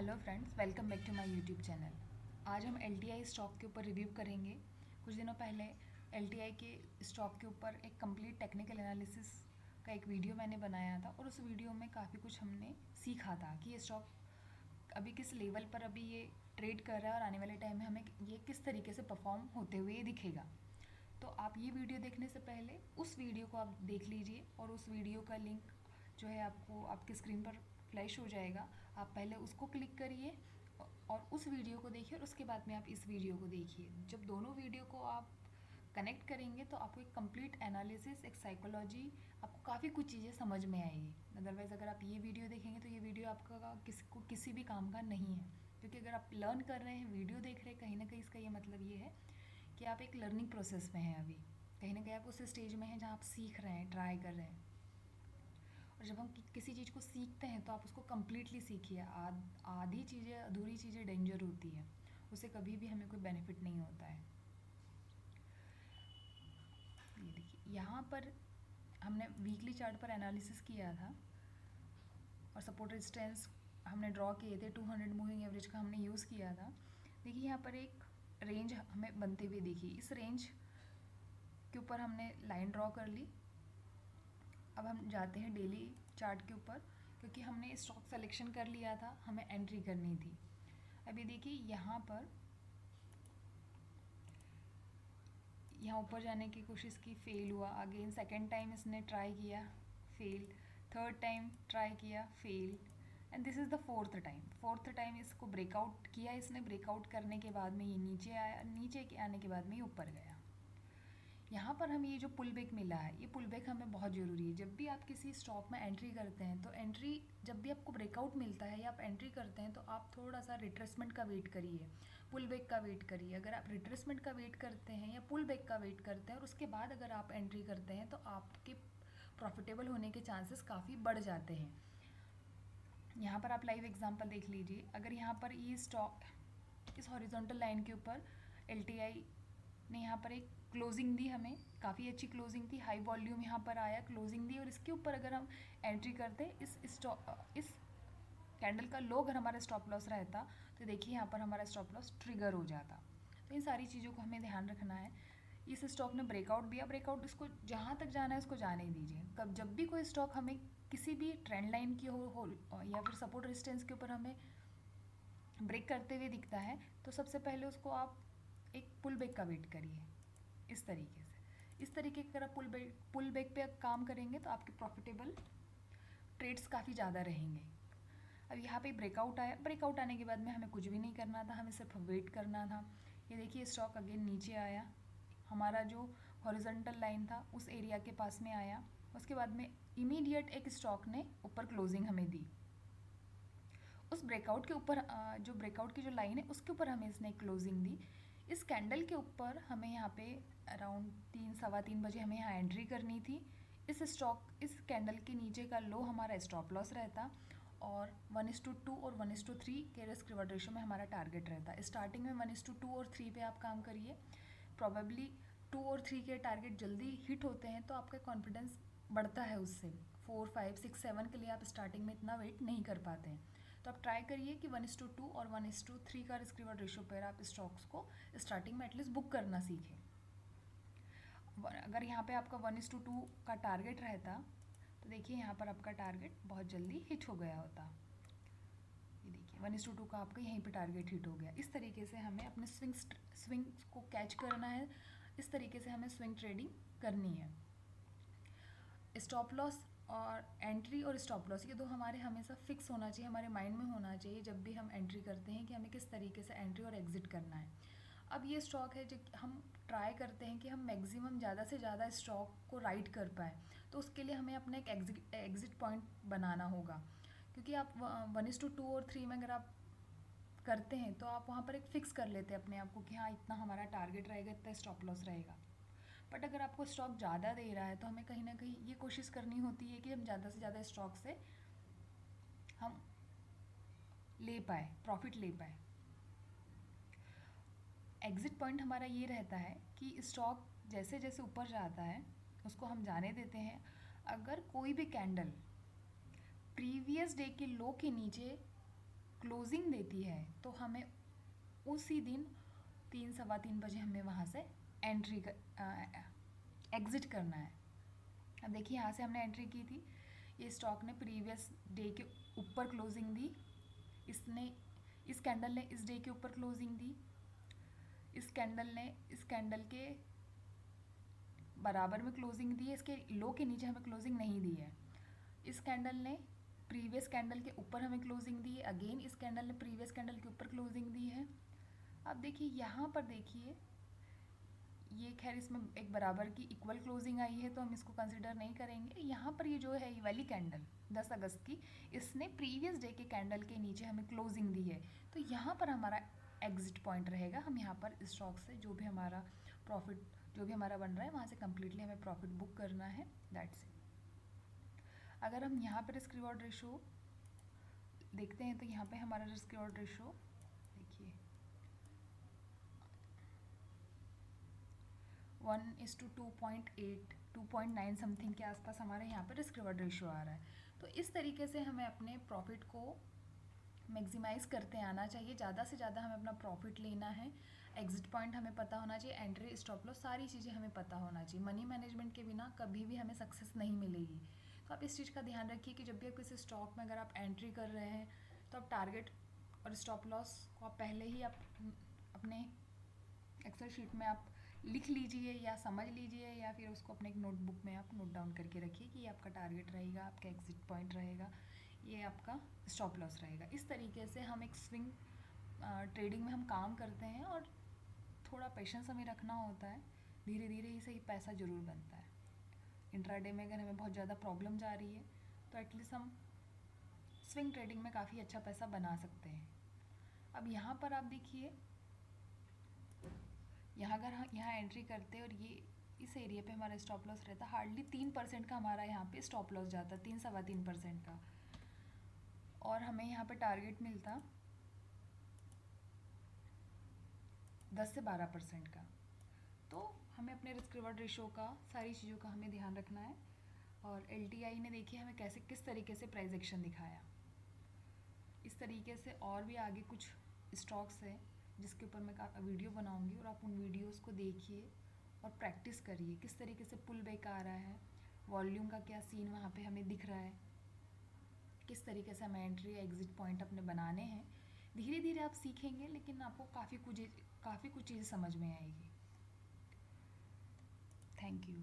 Hello friends, welcome back to my YouTube channel. आज हम L stock के ऊपर रिव्यू करेंगे। कुछ दिनों पहले एल के स्टॉक के ऊपर एक कंप्लीट टेक्निकल एनालिसिस का एक वीडियो मैंने बनाया था और उस वीडियो में काफ़ी कुछ हमने सीखा था कि ये स्टॉक अभी किस लेवल पर अभी ये ट्रेड कर रहा है और आने वाले टाइम में हमें ये किस तरीके से परफॉर्म होते हुए ये दिखेगा। तो आप ये वीडियो देखने से पहले उस वीडियो को आप देख लीजिए और उस वीडियो का लिंक जो है आपको आपकी स्क्रीन पर फ्लैश हो जाएगा। आप पहले उसको क्लिक करिए और उस वीडियो को देखिए और उसके बाद में आप इस वीडियो को देखिए। जब दोनों वीडियो को आप कनेक्ट करेंगे तो आपको एक कंप्लीट एनालिसिस, एक साइकोलॉजी, आपको काफ़ी कुछ चीज़ें समझ में आएगी। अदरवाइज़ अगर आप ये वीडियो देखेंगे तो ये वीडियो आपका किसी भी काम का नहीं है, क्योंकि अगर आप लर्न कर रहे हैं, वीडियो देख रहे हैं, कहीं ना कहीं इसका ये मतलब ये है कि आप एक लर्निंग प्रोसेस में हैं। अभी कहीं ना कहीं आप उस स्टेज में हैं जहाँ आप सीख रहे हैं, ट्राई कर रहे हैं। और जब हम किसी चीज़ को सीखते हैं तो आप उसको कम्प्लीटली सीखिए। आधी चीज़ें, अधूरी चीज़ें डेंजर होती है, उससे कभी भी हमें कोई बेनिफिट नहीं होता है। ये देखिए, यहाँ पर हमने वीकली चार्ट पर एनालिसिस किया था और सपोर्ट रेजिस्टेंस हमने ड्रॉ किए थे। 200 मूविंग एवरेज का हमने यूज़ किया था। देखिए यहाँ पर एक रेंज हमें बनते हुए देखिए, इस रेंज के ऊपर हमने लाइन ड्रॉ कर ली। अब हम जाते हैं डेली चार्ट के ऊपर, क्योंकि हमने स्टॉक सिलेक्शन कर लिया था, हमें एंट्री करनी थी। अभी देखिए यहाँ ऊपर जाने की कोशिश की, फेल हुआ। अगेन सेकेंड टाइम इसने ट्राई किया, फेल। थर्ड टाइम ट्राई किया, fail. And this is the fourth time इसको ब्रेकआउट किया इसने। ब्रेकआउट करने के बाद में ये नीचे आया, नीचे के आने के बाद में ये ऊपर गया। यहाँ पर हमें ये जो पुल बैक मिला है, ये पुल बैक हमें बहुत ज़रूरी है। जब भी आप किसी स्टॉक में एंट्री करते हैं तो एंट्री, जब भी आपको ब्रेकआउट मिलता है या आप एंट्री करते हैं तो आप थोड़ा सा रिट्रेसमेंट का वेट करिए, पुल बैक का वेट करिए। अगर आप रिट्रेसमेंट का वेट करते हैं या पुल बैक का वेट करते हैं और उसके बाद अगर आप एंट्री करते हैं तो आपके प्रॉफिटेबल होने के चांसेस काफ़ी बढ़ जाते हैं। यहाँ पर आप लाइव एग्जांपल देख लीजिए। अगर यहाँ पर ये स्टॉक इस हॉरिजॉन्टल लाइन के ऊपर एल ने यहाँ पर एक क्लोजिंग दी, हमें काफ़ी अच्छी क्लोजिंग थी, हाई वॉल्यूम यहाँ पर आया, क्लोजिंग दी, और इसके ऊपर अगर हम एंट्री करते इस कैंडल का लो अगर हमारा स्टॉप लॉस रहता तो देखिए यहाँ पर हमारा स्टॉप लॉस ट्रिगर हो जाता। तो इन सारी चीज़ों को हमें ध्यान रखना है। इस स्टॉक ने ब्रेकआउट दिया, ब्रेकआउट इसको जहाँ तक जाना है उसको जाने दीजिए। कब जब भी कोई स्टॉक हमें किसी भी ट्रेंड लाइन की हो या फिर सपोर्ट रेजिस्टेंस के ऊपर हमें ब्रेक करते हुए दिखता है तो सबसे पहले उसको आप एक पुल बैक का वेट करिए। इस तरीके की अगर आप पुल बैक पे काम करेंगे तो आपके प्रॉफिटेबल ट्रेड्स काफ़ी ज़्यादा रहेंगे। अब यहाँ पे ब्रेकआउट आया, ब्रेकआउट आने के बाद में हमें कुछ भी नहीं करना था, हमें सिर्फ वेट करना था। ये देखिए स्टॉक अगेन नीचे आया, हमारा जो हॉरिजॉन्टल लाइन था उस एरिया के पास में आया। उसके बाद में इमीडिएट एक स्टॉक ने ऊपर क्लोजिंग हमें दी। उस ब्रेकआउट के ऊपर जो ब्रेकआउट की जो लाइन है उसके ऊपर हमें इसने क्लोजिंग दी। इस कैंडल के ऊपर हमें यहाँ पे अराउंड 3 सवा 3 बजे हमें यहाँ एंट्री करनी थी। इस कैंडल के नीचे का लो हमारा स्टॉप लॉस रहता और 1:2 और 1:3 के रिस्क रिवॉर्ड रेशो में हमारा टारगेट रहता। स्टार्टिंग में 1:2 और 3 पे आप काम करिए। प्रॉबेबली 2 और 3 के टारगेट जल्दी हिट होते हैं तो आपका कॉन्फिडेंस बढ़ता है उससे। 4, 5, 6, 7 के लिए आप स्टार्टिंग में इतना वेट नहीं कर पाते हैं। तो आप ट्राई करिए कि 1:2 और 1:3 का रिस्क रिवॉर्ड रेशो पर आप स्टॉक्स को स्टार्टिंग में एटलीस्ट बुक करना सीखें। अगर यहाँ पे आपका 1:2 का टारगेट रहता तो देखिए यहाँ पर आपका टारगेट बहुत जल्दी हिट हो गया होता। ये देखिए 1:2 का आपका यहीं पे टारगेट हिट हो गया। इस तरीके से हमें अपने स्विंग्स को कैच करना है, इस तरीके से हमें स्विंग ट्रेडिंग करनी है। स्टॉप लॉस और एंट्री और स्टॉप लॉस ये दो हमारे हमेशा फिक्स होना चाहिए, हमारे माइंड में होना चाहिए जब भी हम एंट्री करते हैं कि हमें किस तरीके से एंट्री और एग्जिट करना है। अब ये स्टॉक है जो हम ट्राई करते हैं कि हम मैक्सिमम ज़्यादा से ज़्यादा स्टॉक को राइड कर पाए, तो उसके लिए हमें अपना एक एग्जिट पॉइंट बनाना होगा। क्योंकि आप 1:2 और 3 में अगर आप करते हैं तो आप वहाँ पर एक फ़िक्स कर लेते हैं अपने आप को कि हाँ इतना हमारा टारगेट रहेगा, इतना स्टॉप लॉस रहेगा। बट अगर आपको स्टॉक ज़्यादा दे रहा है तो हमें कहीं ना कहीं ये कोशिश करनी होती है कि हम ज़्यादा से ज़्यादा स्टॉक से हम ले पाए, प्रॉफिट ले पाए। एग्ज़िट पॉइंट हमारा ये रहता है कि स्टॉक जैसे जैसे ऊपर जाता है उसको हम जाने देते हैं। अगर कोई भी कैंडल प्रीवियस डे के लो के नीचे क्लोजिंग देती है तो हमें उसी दिन 3 सवा 3 बजे हमें वहाँ से एग्ज़िट करना है। अब देखिए यहाँ से हमने एंट्री की थी, ये स्टॉक ने प्रीवियस डे के ऊपर क्लोजिंग दी, इस कैंडल ने इस डे के ऊपर क्लोजिंग दी, इस कैंडल ने इस कैंडल के बराबर में क्लोजिंग दी है, इसके लो के नीचे हमें क्लोजिंग नहीं दी है। इस कैंडल ने प्रीवियस कैंडल के ऊपर हमें क्लोजिंग दी है, अगेन इस कैंडल ने प्रीवियस कैंडल के ऊपर क्लोजिंग दी है। अब देखिए यहाँ पर देखिए, ये खैर इसमें एक बराबर की इक्वल क्लोजिंग आई है तो हम इसको कंसिडर नहीं करेंगे। यहाँ पर ये जो है ये वाली कैंडल 10 अगस्त की, इसने प्रीवियस डे के कैंडल के नीचे हमें क्लोजिंग दी है, तो यहाँ पर हमारा एग्जिट पॉइंट रहेगा। हम यहाँ पर स्टॉक से जो भी हमारा प्रॉफिट जो भी हमारा बन रहा है वहाँ से कम्प्लीटली हमें प्रॉफिट बुक करना है, दैट्स इट। अगर हम यहाँ पर रिस्क रिवॉर्ड रेशो देखते हैं तो यहाँ पे हमारा रिस्क रिवॉर्ड रेशो देखिए 1:2.8 2.9 समथिंग के आसपास हमारे यहाँ पर रिस्क रिवॉर्ड रेशो आ रहा है। तो इस तरीके से हमें अपने प्रॉफिट को मैक्सिमाइज़ करते आना चाहिए, ज़्यादा से ज़्यादा हमें अपना प्रॉफिट लेना है। एग्जिट पॉइंट हमें पता होना चाहिए, एंट्री स्टॉप लॉस सारी चीज़ें हमें पता होना चाहिए। मनी मैनेजमेंट के बिना कभी भी हमें सक्सेस नहीं मिलेगी। तो आप इस चीज़ का ध्यान रखिए कि जब भी आप किसी स्टॉक में अगर आप एंट्री कर रहे हैं तो आप टारगेट और स्टॉप लॉस को आप पहले ही आप अपने एक्सेल शीट में आप लिख लीजिए या समझ लीजिए, या फिर उसको अपने एक नोटबुक में आप नोट डाउन करके रखिए कि ये आपका टारगेट रहेगा, आपका एग्जिट पॉइंट रहेगा, ये आपका स्टॉप लॉस रहेगा। इस तरीके से हम एक स्विंग ट्रेडिंग में हम काम करते हैं और थोड़ा पेशेंस हमें रखना होता है, धीरे धीरे ही सही पैसा ज़रूर बनता है। इंट्राडे में अगर हमें बहुत ज़्यादा प्रॉब्लम जा रही है तो एटलीस्ट हम स्विंग ट्रेडिंग में काफ़ी अच्छा पैसा बना सकते हैं। अब यहाँ पर आप देखिए, यहाँ अगर हम यहाँ एंट्री करते हैं और ये इस एरिया पे हमारा स्टॉप लॉस रहता, हार्डली 3% का हमारा यहाँ पे स्टॉप लॉस जाता, 3 सवा 3% का, और हमें यहाँ पे टारगेट मिलता 10 से 12% का। तो हमें अपने रिस्क रिवॉर्ड रेशो का, सारी चीज़ों का हमें ध्यान रखना है। और LTI ने देखिए हमें कैसे किस तरीके से प्राइस एक्शन दिखाया। इस तरीके से और भी आगे कुछ स्टॉक्स हैं जिसके ऊपर मैं वीडियो बनाऊंगी, और आप उन वीडियोस को देखिए और प्रैक्टिस करिए किस तरीके से पुल बैक आ रहा है, वॉल्यूम का क्या सीन वहाँ पे हमें दिख रहा है, किस तरीके से हमें एंट्री या एग्जिट पॉइंट अपने बनाने हैं। धीरे धीरे आप सीखेंगे, लेकिन आपको काफ़ी कुछ चीज़ें समझ में आएगी। Thank you.